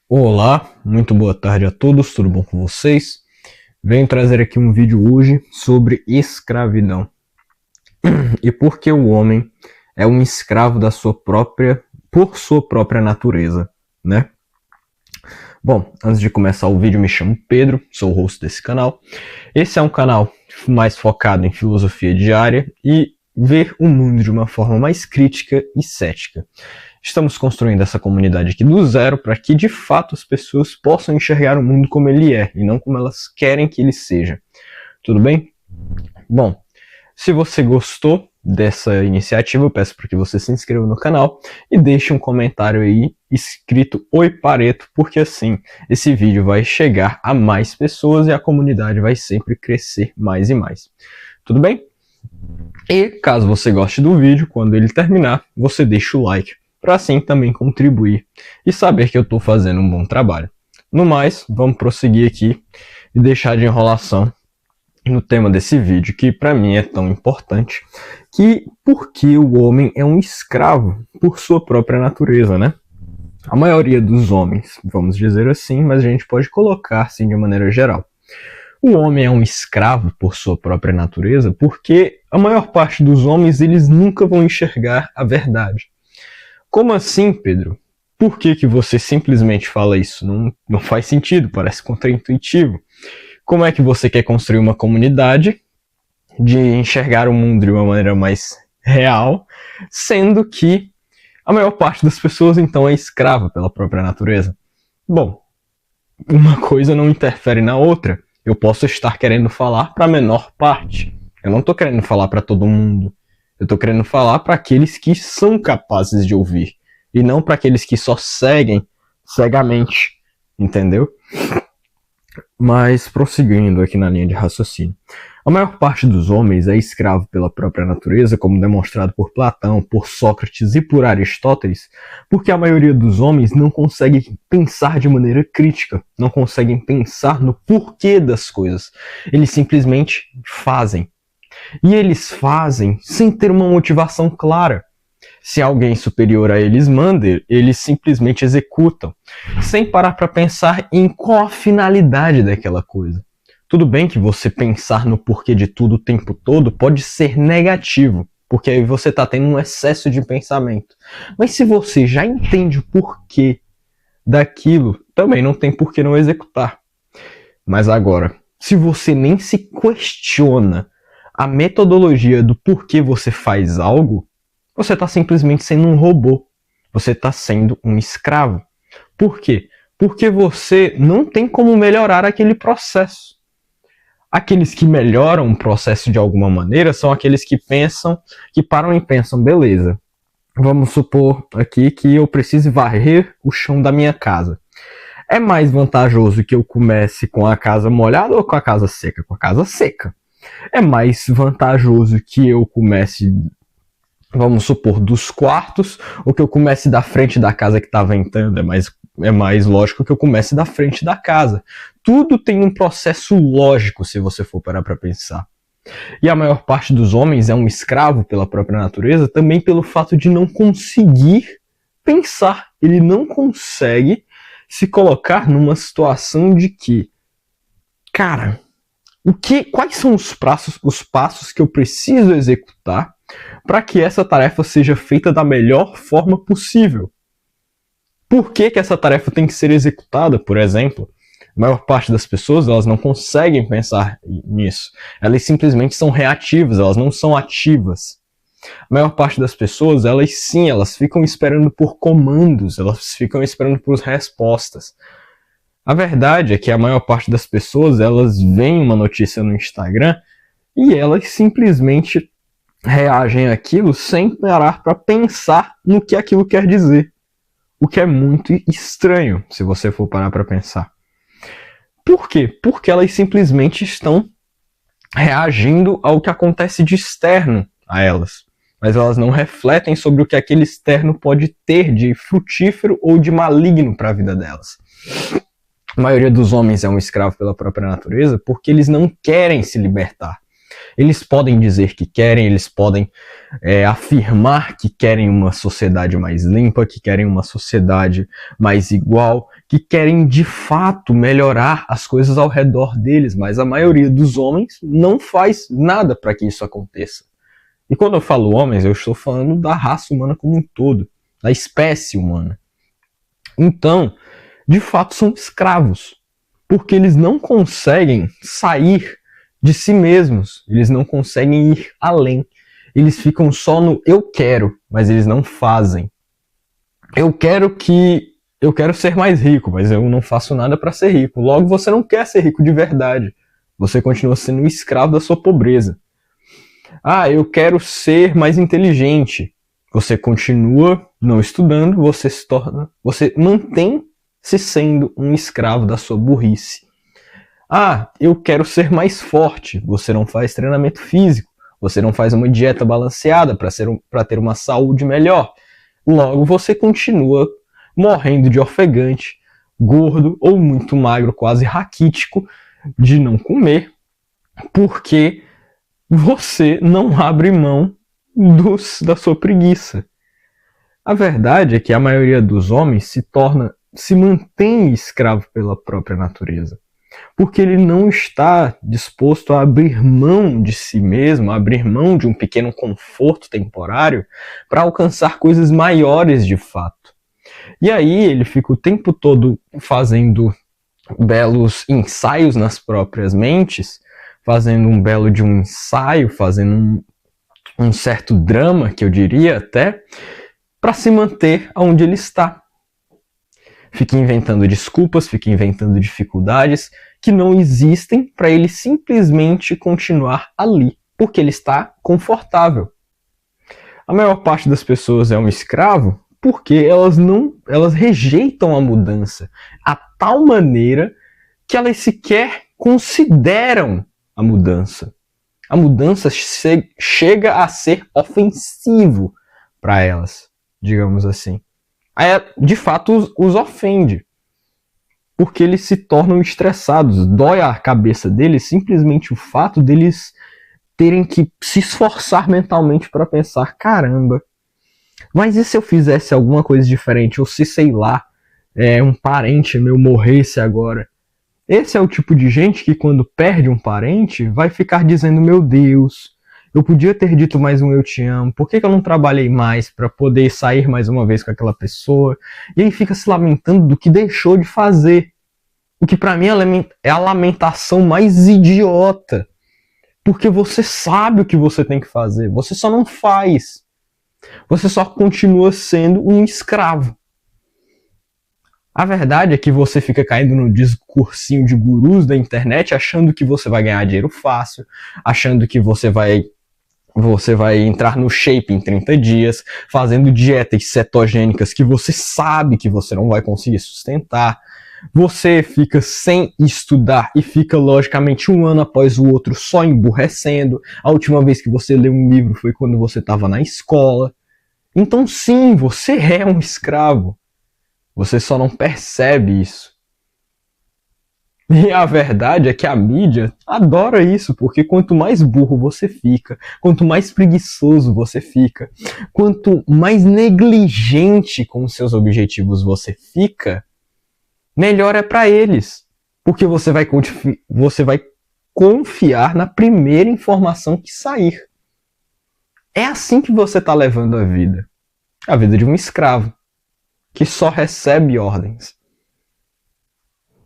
Olá, muito boa tarde a todos, tudo bom com vocês? Venho trazer aqui um vídeo hoje sobre escravidão e por que o homem é um escravo por sua própria natureza, né? Bom, antes de começar o vídeo, me chamo Pedro, sou o host desse canal. Esse é um canal mais focado em filosofia diária e ver o mundo de uma forma mais crítica e cética. Estamos construindo essa comunidade aqui do zero para que, de fato, as pessoas possam enxergar o mundo como ele é e não como elas querem que ele seja. Tudo bem? Bom, se você gostou dessa iniciativa, eu peço para que você se inscreva no canal e deixe um comentário aí escrito Oi Pareto, porque assim esse vídeo vai chegar a mais pessoas e a comunidade vai sempre crescer mais e mais. Tudo bem? E caso você goste do vídeo, quando ele terminar, você deixa o like, para assim também contribuir e saber que eu estou fazendo um bom trabalho. No mais, vamos prosseguir aqui e deixar de enrolação no tema desse vídeo, que para mim é tão importante, que por que o homem é um escravo por sua própria natureza, né? A maioria dos homens, vamos dizer assim, mas a gente pode colocar assim de maneira geral. O homem é um escravo por sua própria natureza porque a maior parte dos homens eles nunca vão enxergar a verdade. Como assim, Pedro? Por que você simplesmente fala isso? Não faz sentido, parece contraintuitivo. Como é que você quer construir uma comunidade de enxergar o mundo de uma maneira mais real, sendo que a maior parte das pessoas então é escrava pela própria natureza? Bom, uma coisa não interfere na outra. Eu posso estar querendo falar para a menor parte. Eu não estou querendo falar para todo mundo. Eu estou querendo falar para aqueles que são capazes de ouvir. E não para aqueles que só seguem cegamente. Entendeu? Mas prosseguindo aqui na linha de raciocínio. A maior parte dos homens é escravo pela própria natureza, como demonstrado por Platão, por Sócrates e por Aristóteles, porque a maioria dos homens não consegue pensar de maneira crítica, não conseguem pensar no porquê das coisas. Eles simplesmente fazem. E eles fazem sem ter uma motivação clara. Se alguém superior a eles manda, eles simplesmente executam, sem parar para pensar em qual a finalidade daquela coisa. Tudo bem que você pensar no porquê de tudo o tempo todo pode ser negativo, porque aí você está tendo um excesso de pensamento. Mas se você já entende o porquê daquilo, também não tem por que não executar. Mas agora, se você nem se questiona a metodologia do porquê você faz algo, você está simplesmente sendo um robô. Você está sendo um escravo. Por quê? Porque você não tem como melhorar aquele processo. Aqueles que melhoram o processo de alguma maneira são aqueles que pensam, que param e pensam, beleza, vamos supor aqui que eu precise varrer o chão da minha casa. É mais vantajoso que eu comece com a casa molhada ou com a casa seca? Com a casa seca. É mais vantajoso que eu comece, vamos supor, dos quartos, ou que eu comece da frente da casa que está ventando. É mais lógico que eu comece da frente da casa. Tudo tem um processo lógico, se você for parar para pensar. E a maior parte dos homens é um escravo pela própria natureza, também pelo fato de não conseguir pensar. Ele não consegue se colocar numa situação de que, cara, quais são os passos que eu preciso executar para que essa tarefa seja feita da melhor forma possível? Por que essa tarefa tem que ser executada, por exemplo? A maior parte das pessoas elas não conseguem pensar nisso. Elas simplesmente são reativas, elas não são ativas. A maior parte das pessoas, elas ficam esperando por comandos, elas ficam esperando por respostas. A verdade é que a maior parte das pessoas, elas veem uma notícia no Instagram e elas simplesmente reagem àquilo sem parar para pensar no que aquilo quer dizer. O que é muito estranho, se você for parar para pensar. Por quê? Porque elas simplesmente estão reagindo ao que acontece de externo a elas. Mas elas não refletem sobre o que aquele externo pode ter de frutífero ou de maligno para a vida delas. A maioria dos homens é um escravo pela própria natureza porque eles não querem se libertar. Eles podem dizer que querem, eles podem afirmar que querem uma sociedade mais limpa, que querem uma sociedade mais igual, que querem de fato melhorar as coisas ao redor deles, mas a maioria dos homens não faz nada para que isso aconteça. E quando eu falo homens, eu estou falando da raça humana como um todo, da espécie humana. Então, de fato, são escravos, porque eles não conseguem sair de si mesmos, eles não conseguem ir além. Eles ficam só no eu quero, mas eles não fazem. Eu quero ser mais rico, mas eu não faço nada para ser rico. Logo, você não quer ser rico de verdade. Você continua sendo um escravo da sua pobreza. Ah, eu quero ser mais inteligente. Você continua não estudando, você mantém-se sendo um escravo da sua burrice. Ah, eu quero ser mais forte. Você não faz treinamento físico. Você não faz uma dieta balanceada para ter uma saúde melhor. Logo, você continua morrendo de ofegante, gordo ou muito magro, quase raquítico, de não comer, porque você não abre mão da sua preguiça. A verdade é que a maioria dos homens se mantém escravo pela própria natureza, porque ele não está disposto a abrir mão de si mesmo, a abrir mão de um pequeno conforto temporário para alcançar coisas maiores de fato. E aí ele fica o tempo todo fazendo belos ensaios nas próprias mentes, fazendo um belo de um ensaio, fazendo um certo drama, que eu diria até, para se manter onde ele está. Fica inventando desculpas, fica inventando dificuldades que não existem para ele simplesmente continuar ali, porque ele está confortável. A maior parte das pessoas é um escravo porque elas rejeitam a mudança a tal maneira que elas sequer consideram a mudança. A mudança chega a ser ofensivo para elas, digamos assim. Aí, de fato, os ofende, porque eles se tornam estressados. Dói a cabeça deles simplesmente o fato deles terem que se esforçar mentalmente para pensar, caramba, mas e se eu fizesse alguma coisa diferente? Ou se, sei lá, um parente meu morresse agora? Esse é o tipo de gente que quando perde um parente vai ficar dizendo, meu Deus, eu podia ter dito mais um eu te amo, por que eu não trabalhei mais para poder sair mais uma vez com aquela pessoa? E aí fica se lamentando do que deixou de fazer. O que para mim é a lamentação mais idiota. Porque você sabe o que você tem que fazer, você só não faz. Você só continua sendo um escravo. A verdade é que você fica caindo no discursinho de gurus da internet achando que você vai ganhar dinheiro fácil, achando que você vai entrar no shape em 30 dias, fazendo dietas cetogênicas que você sabe que você não vai conseguir sustentar. Você fica sem estudar e fica, logicamente, um ano após o outro só emburrecendo. A última vez que você leu um livro foi quando você estava na escola. Então, sim, você é um escravo. Você só não percebe isso. E a verdade é que a mídia adora isso, porque quanto mais burro você fica, quanto mais preguiçoso você fica, quanto mais negligente com os seus objetivos você fica, melhor é para eles. Porque você vai confiar na primeira informação que sair. É assim que você está levando a vida. A vida de um escravo, que só recebe ordens.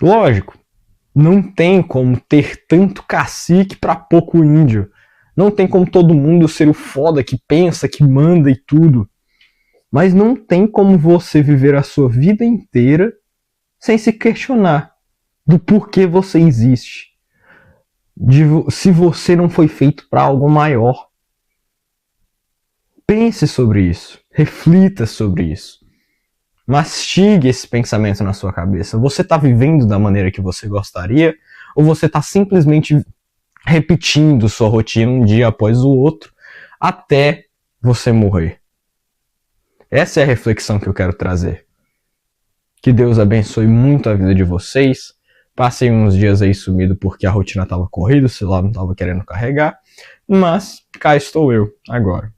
Lógico, não tem como ter tanto cacique para pouco índio. Não tem como todo mundo ser o foda que pensa, que manda e tudo. Mas não tem como você viver a sua vida inteira sem se questionar do porquê você existe. Se você não foi feito para algo maior. Pense sobre isso. Reflita sobre isso. Mastigue esse pensamento na sua cabeça. Você está vivendo da maneira que você gostaria? Ou você está simplesmente repetindo sua rotina um dia após o outro até você morrer? Essa é a reflexão que eu quero trazer. Que Deus abençoe muito a vida de vocês. Passei uns dias aí sumido porque a rotina estava corrida, o celular não estava querendo carregar. Mas cá estou eu agora.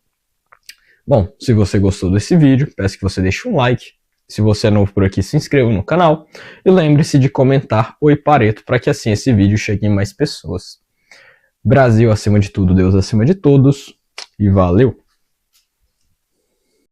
Bom, se você gostou desse vídeo, peço que você deixe um like. Se você é novo por aqui, se inscreva no canal. E lembre-se de comentar Oi Pareto, para que assim esse vídeo chegue em mais pessoas. Brasil acima de tudo, Deus acima de todos. E valeu!